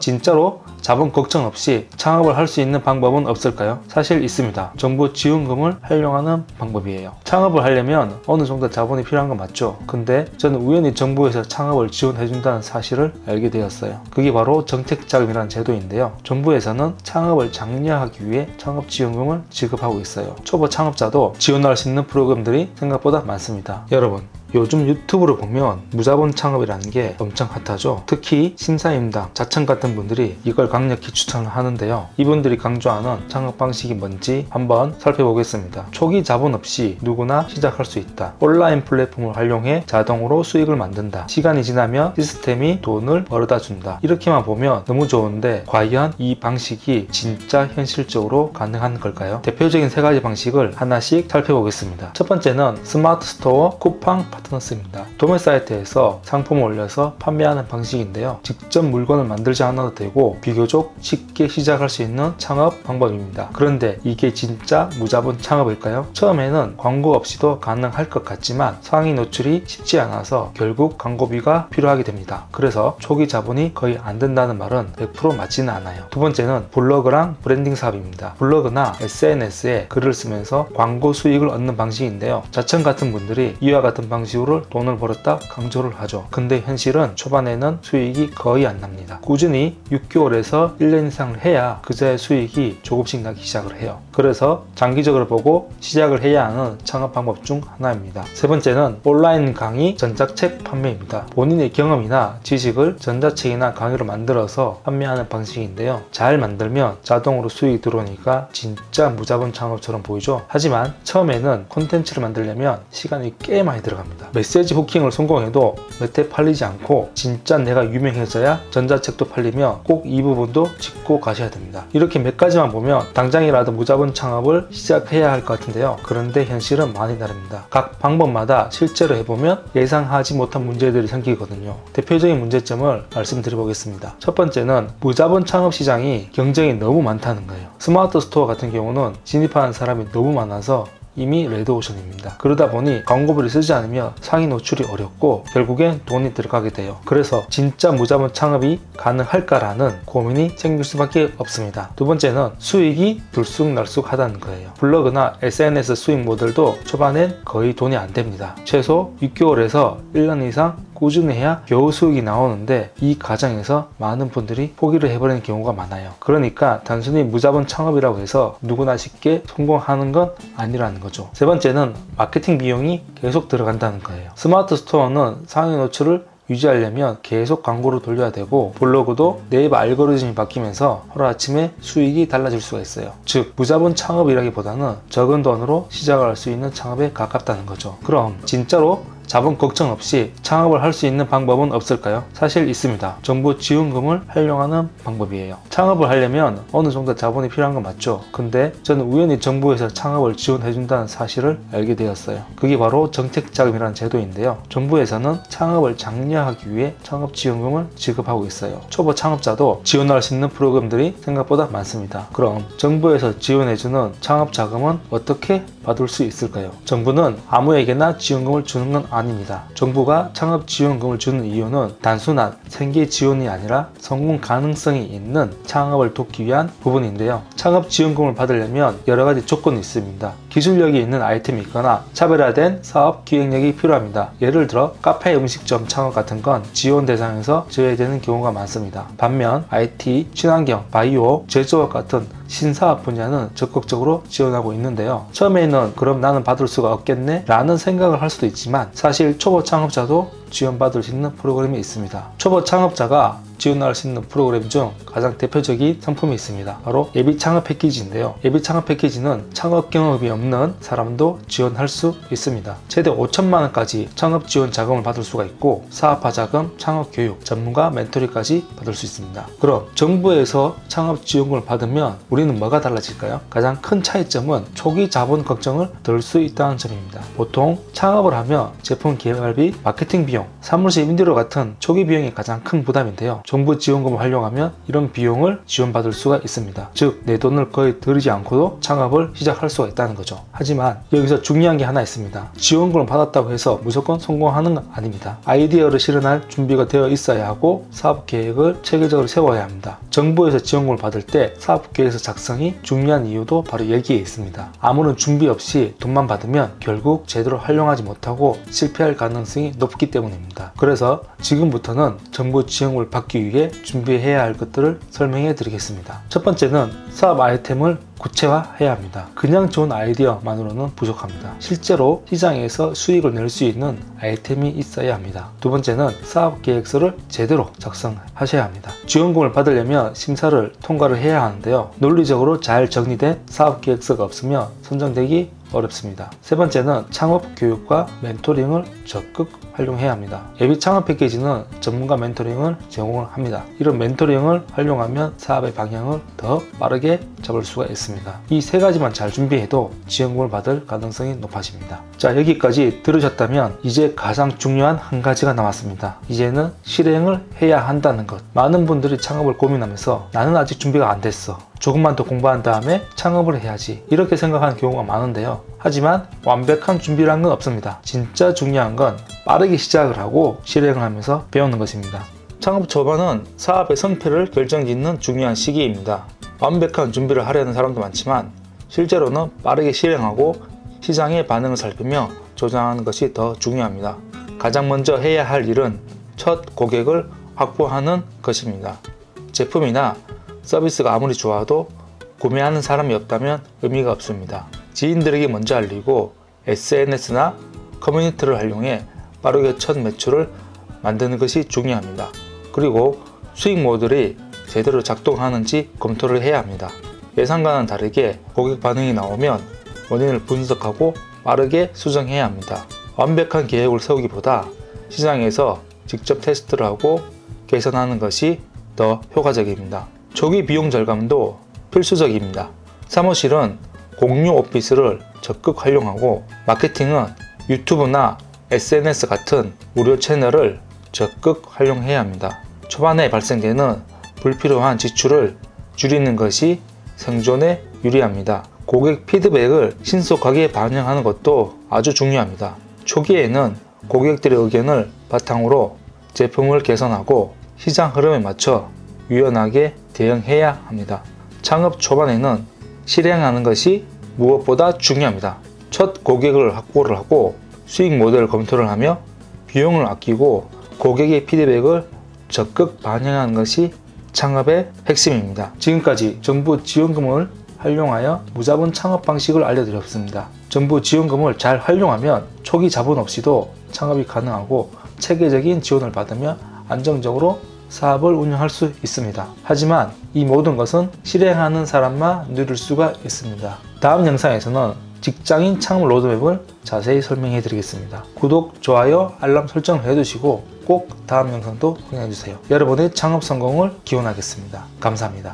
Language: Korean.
진짜로 자본 걱정 없이 창업을 할 수 있는 방법은 없을까요? 사실 있습니다. 정부 지원금을 활용하는 방법이에요. 창업을 하려면 어느 정도 자본이 필요한 건 맞죠? 근데 저는 우연히 정부에서 창업을 지원해준다는 사실을 알게 되었어요. 그게 바로 정책자금이라는 제도인데요. 정부에서는 창업을 장려하기 위해 창업지원금을 지급하고 있어요. 초보 창업자도 지원할 수 있는 프로그램들이 생각보다 많습니다. 여러분, 요즘 유튜브를 보면 무자본 창업이라는 게 엄청 핫하죠. 특히 신사임당, 자청 같은 분들이 이걸 강력히 추천을 하는데요. 이분들이 강조하는 창업 방식이 뭔지 한번 살펴보겠습니다. 초기 자본 없이 누구나 시작할 수 있다. 온라인 플랫폼을 활용해 자동으로 수익을 만든다. 시간이 지나면 시스템이 돈을 벌어다 준다. 이렇게만 보면 너무 좋은데 과연 이 방식이 진짜 현실적으로 가능한 걸까요? 대표적인 세 가지 방식을 하나씩 살펴보겠습니다. 첫 번째는 스마트 스토어 쿠팡 파트너스입니다. 도매 사이트에서 상품을 올려서 판매하는 방식인데요. 직접 물건을 만들지 않아도 되고 비교적 쉽게 시작할 수 있는 창업 방법입니다. 그런데 이게 진짜 무자본 창업일까요? 처음에는 광고 없이도 가능할 것 같지만 상위 노출이 쉽지 않아서 결국 광고비가 필요하게 됩니다. 그래서 초기 자본이 거의 안 된다는 말은 100% 맞지는 않아요. 두 번째는 블로그랑 브랜딩 사업입니다. 블로그나 SNS에 글을 쓰면서 광고 수익을 얻는 방식인데요. 자청 같은 분들이 이와 같은 방식으로 돈을 벌었다 강조를 하죠. 근데 현실은 초반에는 수익이 거의 안 납니다. 꾸준히 6개월에서 1년 이상을 해야 그자의 수익이 조금씩 나기 시작을 해요. 그래서 장기적으로 보고 시작을 해야 하는 창업 방법 중 하나입니다. 세 번째는 온라인 강의, 전자책 판매입니다. 본인의 경험이나 지식을 전자책이나 강의로 만들어서 판매하는 방식인데요. 잘 만들면 자동으로 수익이 들어오니까 진짜 무자본 창업처럼 보이죠. 하지만 처음에는 콘텐츠를 만들려면 시간이 꽤 많이 들어갑니다. 메시지 후킹을 성공해도 몇 회 팔리지 않고 진짜 내가 유명해져야 전자책도 팔리면 꼭 이 부분도 짚고 가셔야 됩니다. 이렇게 몇 가지만 보면 당장이라도 무자본 창업을 시작해야 할 것 같은데요. 그런데 현실은 많이 다릅니다. 각 방법마다 실제로 해보면 예상하지 못한 문제들이 생기거든요. 대표적인 문제점을 말씀드려보겠습니다. 첫 번째는 무자본 창업 시장이 경쟁이 너무 많다는 거예요. 스마트 스토어 같은 경우는 진입하는 사람이 너무 많아서 이미 레드오션입니다. 그러다 보니 광고비를 쓰지 않으면 상위 노출이 어렵고 결국엔 돈이 들어가게 돼요. 그래서 진짜 무자본 창업이 가능할까라는 고민이 생길 수밖에 없습니다. 두 번째는 수익이 들쑥날쑥하다는 거예요. 블로그나 SNS 수익 모델도 초반엔 거의 돈이 안 됩니다. 최소 6개월에서 1년 이상 꾸준히 해야 겨우 수익이 나오는데 이 과정에서 많은 분들이 포기를 해버리는 경우가 많아요. 그러니까 단순히 무자본 창업이라고 해서 누구나 쉽게 성공하는 건 아니라는 거죠. 세 번째는 마케팅 비용이 계속 들어간다는 거예요. 스마트 스토어는 상위 노출을 유지하려면 계속 광고를 돌려야 되고 블로그도 네이버 알고리즘이 바뀌면서 하루아침에 수익이 달라질 수가 있어요. 즉 무자본 창업이라기보다는 적은 돈으로 시작할 수 있는 창업에 가깝다는 거죠. 그럼 진짜로 자본 걱정 없이 창업을 할 수 있는 방법은 없을까요? 사실 있습니다. 정부 지원금을 활용하는 방법이에요. 창업을 하려면 어느 정도 자본이 필요한 건 맞죠? 근데 저는 우연히 정부에서 창업을 지원해준다는 사실을 알게 되었어요. 그게 바로 정책자금이라는 제도인데요. 정부에서는 창업을 장려하기 위해 창업지원금을 지급하고 있어요. 초보 창업자도 지원할 수 있는 프로그램들이 생각보다 많습니다. 그럼 정부에서 지원해주는 창업자금은 어떻게 받을 수 있을까요? 정부는 아무에게나 지원금을 주는 건 아닙니다. 정부가 창업지원금을 주는 이유는 단순한 생계 지원이 아니라 성공 가능성이 있는 창업을 돕기 위한 부분인데요. 창업지원금을 받으려면 여러 가지 조건이 있습니다. 기술력이 있는 아이템이 있거나 차별화된 사업 기획력이 필요합니다. 예를 들어 카페 음식점 창업 같은 건 지원 대상에서 제외되는 경우가 많습니다. 반면 IT, 친환경, 바이오, 제조업 같은 신사업 분야는 적극적으로 지원하고 있는데요. 처음에는 그럼 나는 받을 수가 없겠네? 라는 생각을 할 수도 있지만 사실 초보 창업자도 지원받을 수 있는 프로그램이 있습니다. 초보 창업자가 지원할 수 있는 프로그램 중 가장 대표적인 상품이 있습니다. 바로 예비 창업 패키지인데요. 예비 창업 패키지는 창업 경험이 없는 사람도 지원할 수 있습니다. 최대 5천만 원까지 창업 지원 자금을 받을 수가 있고 사업화 자금, 창업 교육, 전문가 멘토링까지 받을 수 있습니다. 그럼 정부에서 창업 지원금을 받으면 우리는 뭐가 달라질까요? 가장 큰 차이점은 초기 자본 걱정을 덜 수 있다는 점입니다. 보통 창업을 하면 제품 개발비, 마케팅 비용, 사무실 임대료 같은 초기 비용이 가장 큰 부담인데요. 정부 지원금을 활용하면 이런 비용을 지원받을 수가 있습니다. 즉, 내 돈을 거의 들이지 않고도 창업을 시작할 수가 있다는 거죠. 하지만 여기서 중요한 게 하나 있습니다. 지원금을 받았다고 해서 무조건 성공하는 건 아닙니다. 아이디어를 실현할 준비가 되어 있어야 하고 사업 계획을 체계적으로 세워야 합니다. 정부에서 지원금을 받을 때 사업 계획서 작성이 중요한 이유도 바로 여기에 있습니다. 아무런 준비 없이 돈만 받으면 결국 제대로 활용하지 못하고 실패할 가능성이 높기 때문입니다. 그래서 지금부터는 정부 지원금을 받기 위해 준비해야 할 것들을 설명해 드리겠습니다. 첫 번째는 사업 아이템을 구체화해야 합니다. 그냥 좋은 아이디어만으로는 부족합니다. 실제로 시장에서 수익을 낼 수 있는 아이템이 있어야 합니다. 두 번째는 사업 계획서를 제대로 작성하셔야 합니다. 지원금을 받으려면 심사를 통과를 해야 하는데요. 논리적으로 잘 정리된 사업 계획서가 없으면 선정되기 어렵습니다. 세 번째는 창업 교육과 멘토링을 적극 활용해야 합니다. 예비 창업 패키지는 전문가 멘토링을 제공을 합니다. 이런 멘토링을 활용하면 사업의 방향을 더 빠르게 잡을 수가 있습니다. 이 세 가지만 잘 준비해도 지원금을 받을 가능성이 높아집니다. 자, 여기까지 들으셨다면 이제 가장 중요한 한 가지가 남았습니다. 이제는 실행을 해야 한다는 것. 많은 분들이 창업을 고민하면서 나는 아직 준비가 안 됐어. 조금만 더 공부한 다음에 창업을 해야지. 이렇게 생각하는 경우가 많은데요. 하지만 완벽한 준비란 건 없습니다. 진짜 중요한 건 빠르게 시작을 하고 실행을 하면서 배우는 것입니다. 창업 초반은 사업의 성패를 결정짓는 중요한 시기입니다. 완벽한 준비를 하려는 사람도 많지만 실제로는 빠르게 실행하고 시장의 반응을 살피며 조정하는 것이 더 중요합니다. 가장 먼저 해야 할 일은 첫 고객을 확보하는 것입니다. 제품이나 서비스가 아무리 좋아도 구매하는 사람이 없다면 의미가 없습니다. 지인들에게 먼저 알리고 SNS나 커뮤니티를 활용해 빠르게 첫 매출을 만드는 것이 중요합니다. 그리고 수익 모델이 제대로 작동하는지 검토를 해야 합니다. 예상과는 다르게 고객 반응이 나오면 원인을 분석하고 빠르게 수정해야 합니다. 완벽한 계획을 세우기보다 시장에서 직접 테스트를 하고 개선하는 것이 더 효과적입니다. 초기 비용 절감도 필수적입니다. 사무실은 공유 오피스를 적극 활용하고 마케팅은 유튜브나 SNS 같은 무료 채널을 적극 활용해야 합니다. 초반에 발생되는 불필요한 지출을 줄이는 것이 생존에 유리합니다. 고객 피드백을 신속하게 반영하는 것도 아주 중요합니다. 초기에는 고객들의 의견을 바탕으로 제품을 개선하고 시장 흐름에 맞춰 유연하게 대응해야 합니다. 창업 초반에는 실행하는 것이 무엇보다 중요합니다. 첫 고객을 확보를 하고 수익 모델을 검토를 하며 비용을 아끼고 고객의 피드백을 적극 반영하는 것이 창업의 핵심입니다. 지금까지 정부 지원금을 활용하여 무자본 창업 방식을 알려드렸습니다. 정부 지원금을 잘 활용하면 초기 자본 없이도 창업이 가능하고 체계적인 지원을 받으며 안정적으로 사업을 운영할 수 있습니다. 하지만 이 모든 것은 실행하는 사람만 누릴 수가 있습니다. 다음 영상에서는 직장인 창업 로드맵을 자세히 설명해 드리겠습니다. 구독, 좋아요, 알람 설정을 해두시고 꼭 다음 영상도 확인해 주세요. 여러분의 창업 성공을 기원하겠습니다. 감사합니다.